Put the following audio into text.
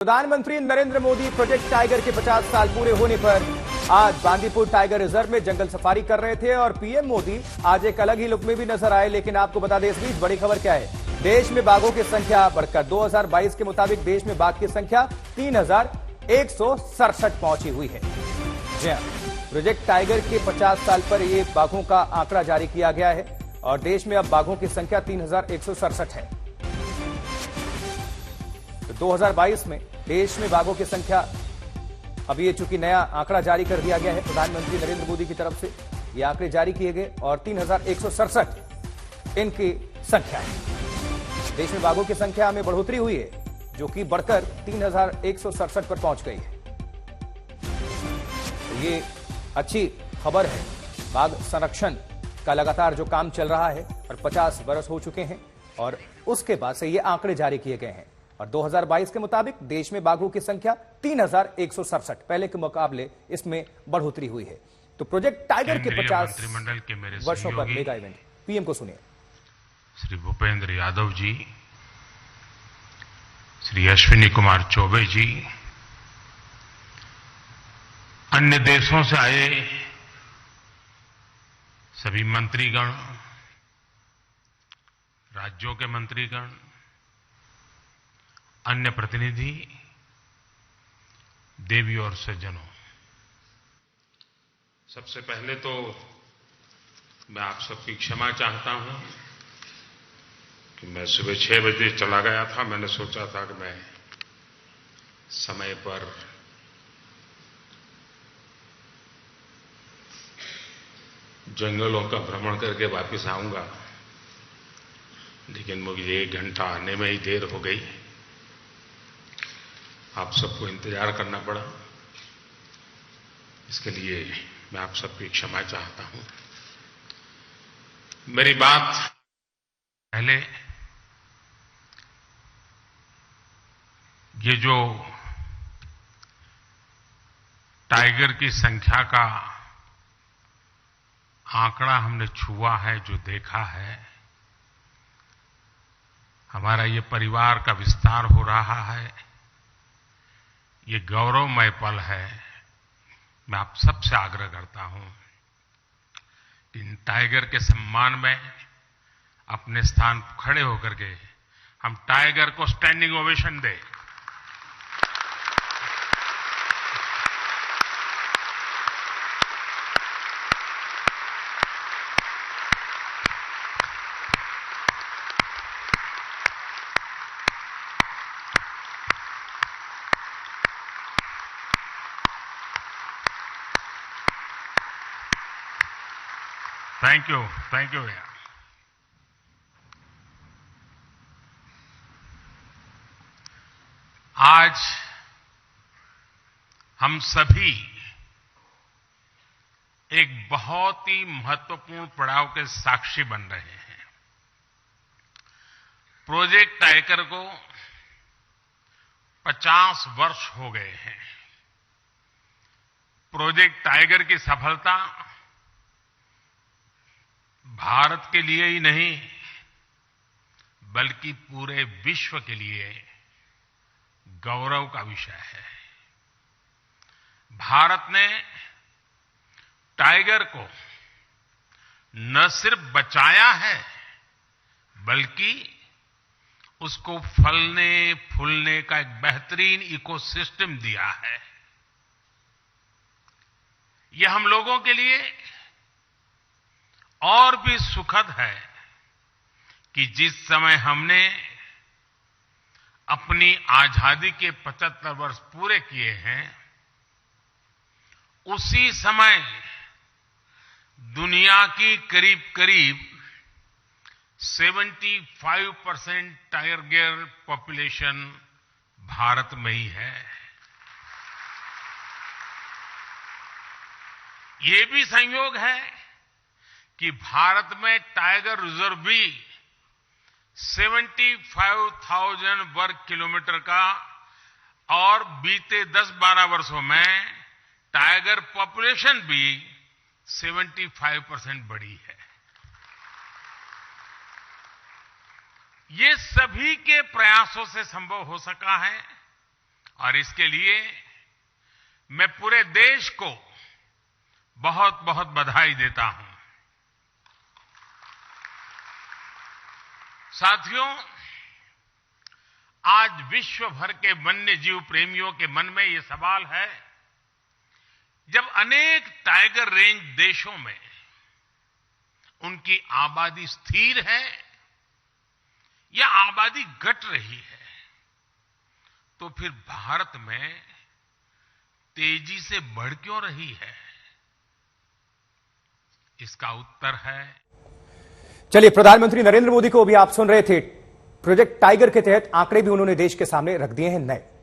प्रधानमंत्री Narendra Modi project tiger के 50 साल पूरे होने पर आज बांदीपुर टाइगर रिजर्व में जंगल सफारी कर रहे थे और पीएम मोदी आज एक अलग ही लुक में भी नजर आए। लेकिन आपको बता दें, इस बीच बड़ी खबर क्या है। देश में बाघों की संख्या बढ़कर 2022 के मुताबिक देश में बाघ की संख्या 3167 पहुंची हुई है। जी हां, प्रोजेक्ट टाइगर के 50 साल पर यह बाघों का आंकड़ा जारी किया गया है और देश में अब बाघों की संख्या 3167 है। 2022 में देश में बाघों की संख्या, अब ये चूंकि नया आंकड़ा जारी कर दिया गया है प्रधानमंत्री नरेंद्र मोदी की तरफ से, ये आंकड़े जारी किए गए और 3167 इनकी संख्या है। देश में बाघों की संख्या में बढ़ोतरी हुई है जो कि बढ़कर 3167 पर पहुंच गई है। तो ये अच्छी खबर है। बाघ संरक्षण का लगातार जो काम चल रहा है और 50 बरस हो चुके हैं और उसके बाद से ये आंकड़े जारी किए गए हैं और 2022 के मुताबिक देश में बाघों की संख्या 3167, पहले के मुकाबले इसमें बढ़ोतरी हुई है। तो प्रोजेक्ट टाइगर के 50 वर्षों पर मेगा इवेंट, पीएम को सुनिए। श्री भूपेंद्र यादव जी, श्री अश्विनी कुमार चौबे जी, अन्य देशों से आए सभी मंत्रीगण, राज्यों के मंत्रीगण, अन्य प्रतिनिधि, देवी और सज्जनों, सबसे पहले तो मैं आप सबकी क्षमा चाहता हूं कि मैं सुबह 6 बजे चला गया था। मैंने सोचा था कि मैं समय पर जंगलों का भ्रमण करके वापस आऊंगा, लेकिन मुझे 1 घंटा आने में ही देर हो गई। आप सबको इंतजार करना पड़ा, इसके लिए मैं आप सबकी क्षमा चाहता हूं। मेरी बात पहले, ये जो टाइगर की संख्या का आंकड़ा हमने छुआ है, जो देखा है, हमारा ये परिवार का विस्तार हो रहा है, ये गौरवमय पल है। मैं आप सबसे आग्रह करता हूं इन टाइगर के सम्मान में अपने स्थान खड़े होकर के हम टाइगर को स्टैंडिंग ओवेशन दें। थैंक यू भैया। आज हम सभी एक बहुत ही महत्वपूर्ण पड़ाव के साक्षी बन रहे हैं। प्रोजेक्ट टाइगर को 50 वर्ष हो गए हैं। प्रोजेक्ट टाइगर की सफलता भारत के लिए ही नहीं, बल्कि पूरे विश्व के लिए गौरव का विषय है। भारत ने टाइगर को न सिर्फ बचाया है, बल्कि उसको फलने फूलने का एक बेहतरीन इकोसिस्टम दिया है। यह हम लोगों के लिए और भी सुखद है कि जिस समय हमने अपनी आजादी के 75 वर्ष पूरे किए हैं, उसी समय दुनिया की करीब करीब 75% टाइगर पॉपुलेशन भारत में ही है। ये भी संयोग है कि भारत में टाइगर रिजर्व भी 75,000 वर्ग किलोमीटर का और बीते 10-12 वर्षों में टाइगर पॉपुलेशन भी 75% बढ़ी है। ये सभी के प्रयासों से संभव हो सका है और इसके लिए मैं पूरे देश को बहुत बहुत बधाई देता हूं। साथियों, आज विश्व भर के वन्य जीव प्रेमियों के मन में यह सवाल है, जब अनेक टाइगर रेंज देशों में उनकी आबादी स्थिर है या आबादी घट रही है, तो फिर भारत में तेजी से बढ़ क्यों रही है? इसका उत्तर है। चलिए, प्रधानमंत्री नरेंद्र मोदी को भी आप सुन रहे थे। प्रोजेक्ट टाइगर के तहत आंकड़े भी उन्होंने देश के सामने रख दिए हैं नए।